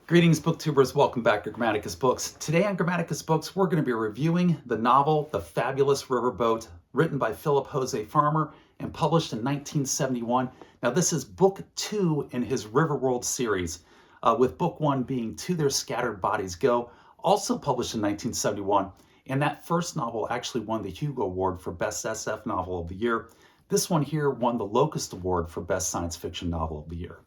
Greetings, booktubers. Welcome back to Grammaticus Books. Today on Grammaticus Books, we're going to be reviewing the novel The Fabulous Riverboat, written by Philip Jose Farmer and published in 1971. Now, this is book 2 in his Riverworld series, with book 1 being To Their Scattered Bodies Go, also published in 1971. And that first novel actually won the Hugo Award for Best SF Novel of the Year. This one here won the Locus Award for Best Science Fiction Novel of the Year.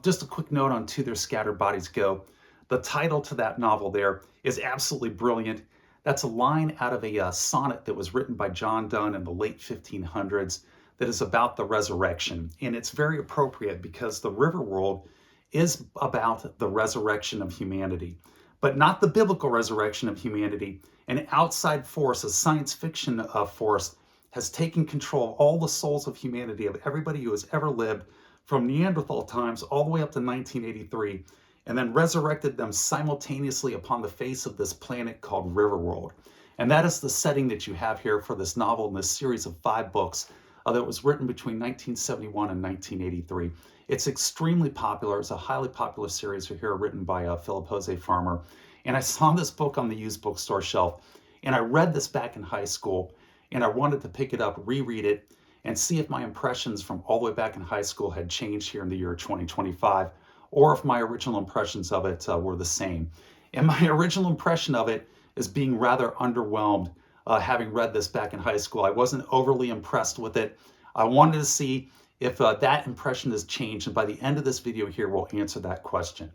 Just a quick note on To Their Scattered Bodies Go. The title to that novel there is absolutely brilliant. That's a line out of a sonnet that was written by John Donne in the late 1500s that is about the resurrection. And it's very appropriate because the Riverworld is about the resurrection of humanity, but not the biblical resurrection of humanity. An outside force, a science fiction force, has taken control of all the souls of humanity, of everybody who has ever lived, from Neanderthal times all the way up to 1983, and then resurrected them simultaneously upon the face of this planet called Riverworld. And that is the setting that you have here for this novel in this series of 5 books that was written between 1971 and 1983. It's extremely popular. It's a highly popular series here written by Philip Jose Farmer. And I saw this book on the used bookstore shelf, and I read this back in high school, and I wanted to pick it up, reread it, and see if my impressions from all the way back in high school had changed here in the year 2025, or if my original impressions of it were the same. And my original impression of it is being rather underwhelmed, having read this back in high school. I wasn't overly impressed with it. I wanted to see if that impression has changed, and by the end of this video here, we'll answer that question.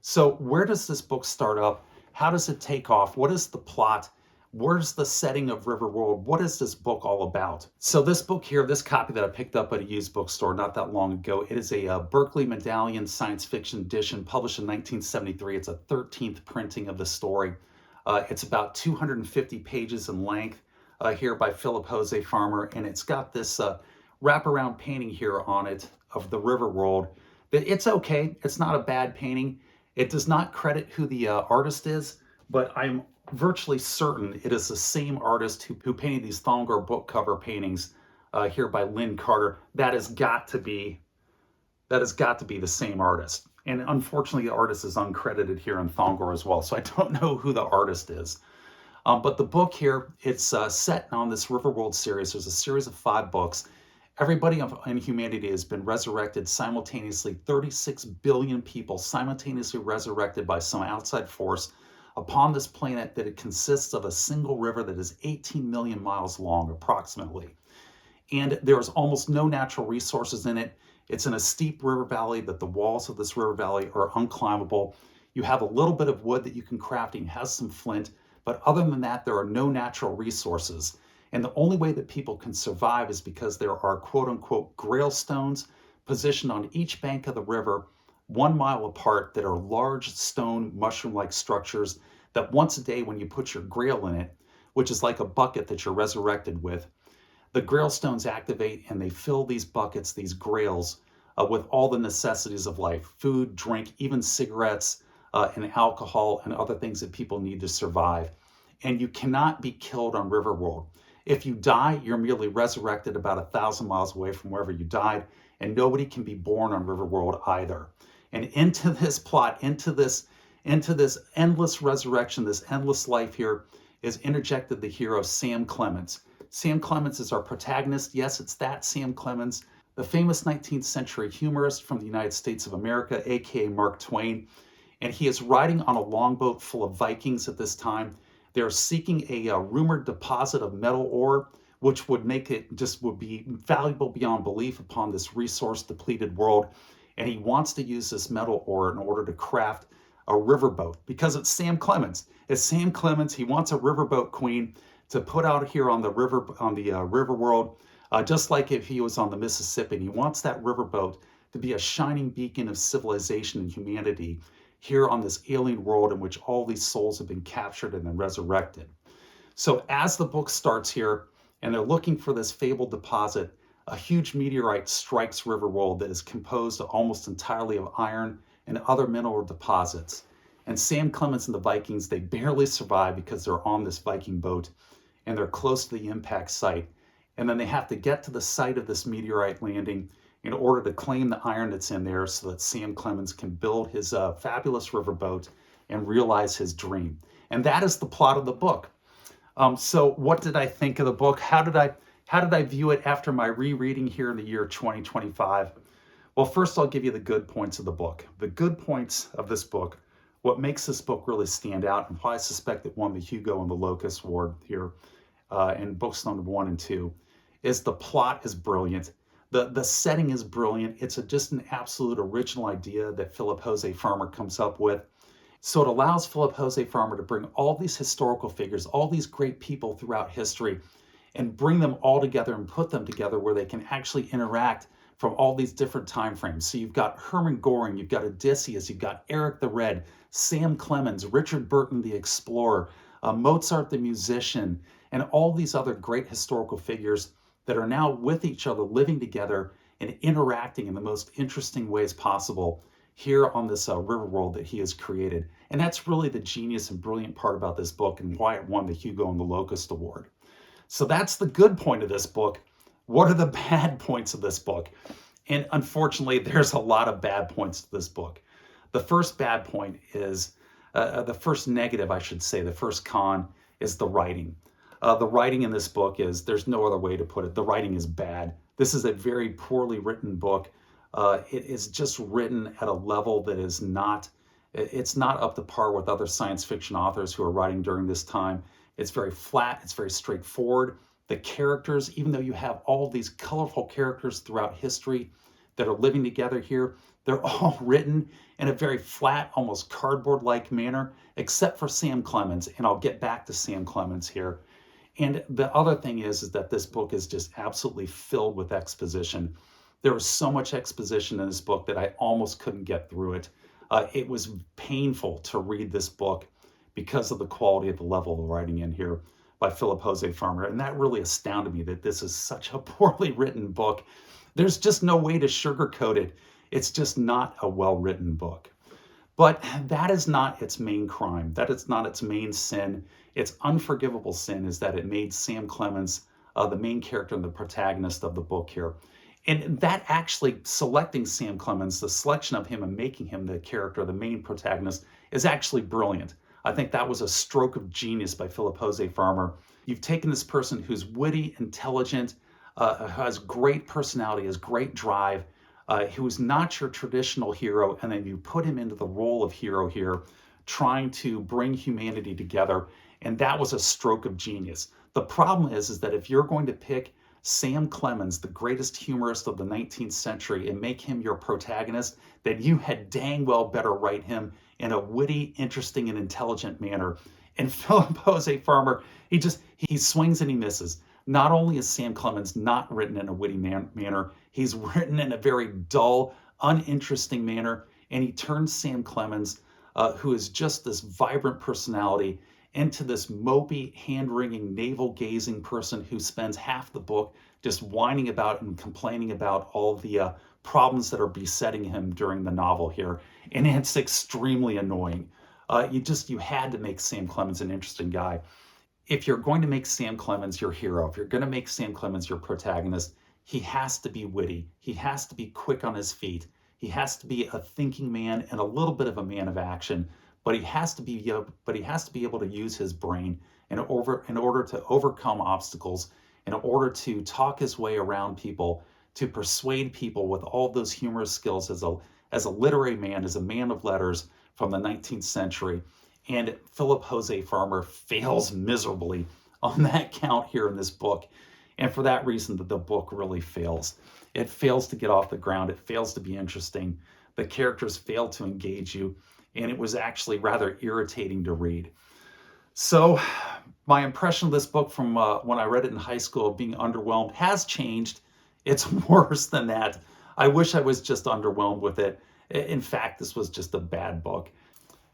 So where does this book start up? How does it take off? What is the plot? Where's the setting of Riverworld? What is this book all about? So this book here, this copy that I picked up at a used bookstore not that long ago, it is a Berkeley Medallion science fiction edition published in 1973. It's a 13th printing of the story. It's about 250 pages in length here by Philip Jose Farmer, and it's got this wraparound painting here on it of the Riverworld. It's okay. It's not a bad painting. It does not credit who the artist is, but I'm virtually certain it is the same artist who painted these Thongor book cover paintings here by Lynn Carter. That has got to be the same artist. And unfortunately, the artist is uncredited here in Thongor as well, so I don't know who the artist is. But the book here, it's set on this Riverworld series. There's a series of 5 books. Everybody in humanity has been resurrected simultaneously. 36 billion people simultaneously resurrected by some outside force upon this planet that it consists of a single river that is 18 million miles long, approximately. And there's almost no natural resources in it. It's in a steep river valley that the walls of this river valley are unclimbable. You have a little bit of wood that you can craft, and it has some flint, but other than that, there are no natural resources. And the only way that people can survive is because there are quote-unquote grail stones positioned on each bank of the river 1 mile apart that are large stone mushroom-like structures that once a day when you put your grail in it, which is like a bucket that you're resurrected with, the grail stones activate and they fill these buckets, these grails, with all the necessities of life: food, drink, even cigarettes, and alcohol and other things that people need to survive. And you cannot be killed on Riverworld. If you die, you're merely resurrected about 1,000 miles away from wherever you died, and nobody can be born on Riverworld either. And into this plot, into this endless resurrection, this endless life here, is interjected the hero Sam Clemens. Sam Clemens is our protagonist. Yes, it's that Sam Clemens, the famous 19th century humorist from the United States of America, aka Mark Twain. And he is riding on a longboat full of Vikings at this time. They're seeking a rumored deposit of metal ore, which would make it would be valuable beyond belief upon this resource depleted world. And he wants to use this metal ore in order to craft a riverboat, because it's Sam Clemens. It's Sam Clemens. He wants a riverboat queen to put out here on the river, on the Riverworld, just like if he was on the Mississippi. And he wants that riverboat to be a shining beacon of civilization and humanity here on this alien world in which all these souls have been captured and then resurrected. So as the book starts here, and they're looking for this fabled deposit, a huge meteorite strikes Riverworld that is composed almost entirely of iron and other mineral deposits. And Sam Clemens and the Vikings, they barely survive because they're on this Viking boat and they're close to the impact site. And then they have to get to the site of this meteorite landing in order to claim the iron that's in there so that Sam Clemens can build his fabulous riverboat and realize his dream. And that is the plot of the book. So what did I think of the book? How did I view it after my rereading here in the year 2025? Well, first I'll give you the good points of the book. The good points of this book, what makes this book really stand out, and why I suspect it won the Hugo and the Locus award here in books number 1 and 2, is the plot is brilliant. The setting is brilliant. It's just an absolute original idea that Philip Jose Farmer comes up with. So it allows Philip Jose Farmer to bring all these historical figures, all these great people throughout history, and bring them all together and put them together where they can actually interact from all these different time frames. So you've got Hermann Goring, you've got Odysseus, you've got Eric the Red, Sam Clemens, Richard Burton the explorer, Mozart the musician, and all these other great historical figures that are now with each other, living together and interacting in the most interesting ways possible here on this Riverworld that he has created. And that's really the genius and brilliant part about this book and why it won the Hugo and the Locust Award. So that's the good point of this book. What are the bad points of this book? And unfortunately, there's a lot of bad points to this book. The first bad point is, the first negative, I should say, the first con is the writing. The writing in this book is, there's no other way to put it, the writing is bad. This is a very poorly written book. It is just written at a level that is not, it's not up to par with other science fiction authors who are writing during this time. It's very flat, it's very straightforward. The characters, even though you have all these colorful characters throughout history that are living together here, they're all written in a very flat, almost cardboard-like manner, except for Sam Clemens, and I'll get back to Sam Clemens here. And the other thing is that this book is just absolutely filled with exposition. There was so much exposition in this book that I almost couldn't get through it. It was painful to read this book because of the quality of the level of writing in here by Philip Jose Farmer. And that really astounded me that this is such a poorly written book. There's just no way to sugarcoat it. It's just not a well-written book. But that is not its main crime. That is not its main sin. Its unforgivable sin is that it made Sam Clemens the main character and the protagonist of the book here. And that actually, selecting Sam Clemens, the selection of him and making him the character, the main protagonist, is actually brilliant. I think that was a stroke of genius by Philip Jose Farmer. You've taken this person who's witty, intelligent, has great personality, has great drive, who's not your traditional hero, and then you put him into the role of hero here, trying to bring humanity together, and that was a stroke of genius. The problem is that if you're going to pick Sam Clemens, the greatest humorist of the 19th century, and make him your protagonist, then you had dang well better write him in a witty, interesting, and intelligent manner. And Philip Jose Farmer, he swings and he misses. Not only is Sam Clemens not written in a witty manner, he's written in a very dull, uninteresting manner, and he turns Sam Clemens, who is just this vibrant personality, into this mopey, hand-wringing, navel-gazing person who spends half the book just whining about and complaining about all the problems that are besetting him during the novel here. And it's extremely annoying. You had to make Sam Clemens an interesting guy. If you're going to make Sam Clemens your hero, if you're going to make Sam Clemens your protagonist, he has to be witty. He has to be quick on his feet. He has to be a thinking man and a little bit of a man of action. But he has to be able to use his brain in order to overcome obstacles, in order to talk his way around people, to persuade people with all those humorous skills as a literary man, as a man of letters from the 19th century. And Philip Jose Farmer fails miserably on that count here in this book. And for that reason, the book really fails. It fails to get off the ground. It fails to be interesting. The characters fail to engage you. And it was actually rather irritating to read. So my impression of this book from when I read it in high school of being underwhelmed has changed. It's worse than that. I wish I was just underwhelmed with it. In fact, this was just a bad book.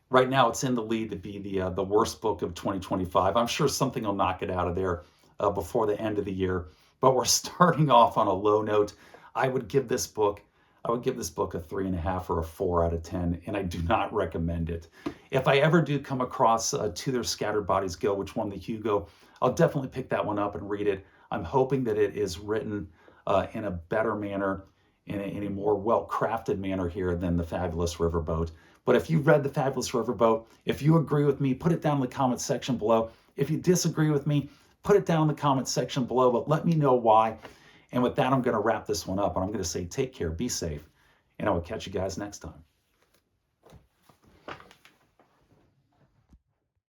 Right now, it's in the lead to be the worst book of 2025. I'm sure something will knock it out of there before the end of the year. But we're starting off on a low note. I would give this book a 3.5 or a 4 out of 10, and I do not recommend it. If I ever do come across To Their Scattered Bodies Go, which won the Hugo, I'll definitely pick that one up and read it. I'm hoping that it is written in a better manner, in a more well-crafted manner here than the Fabulous Riverboat. But if you've read the Fabulous Riverboat, if you agree with me, put it down in the comment section below. If you disagree with me, put it down in the comment section below, but let me know why. And with that, I'm going to wrap this one up, and I'm going to say take care, be safe, and I will catch you guys next time.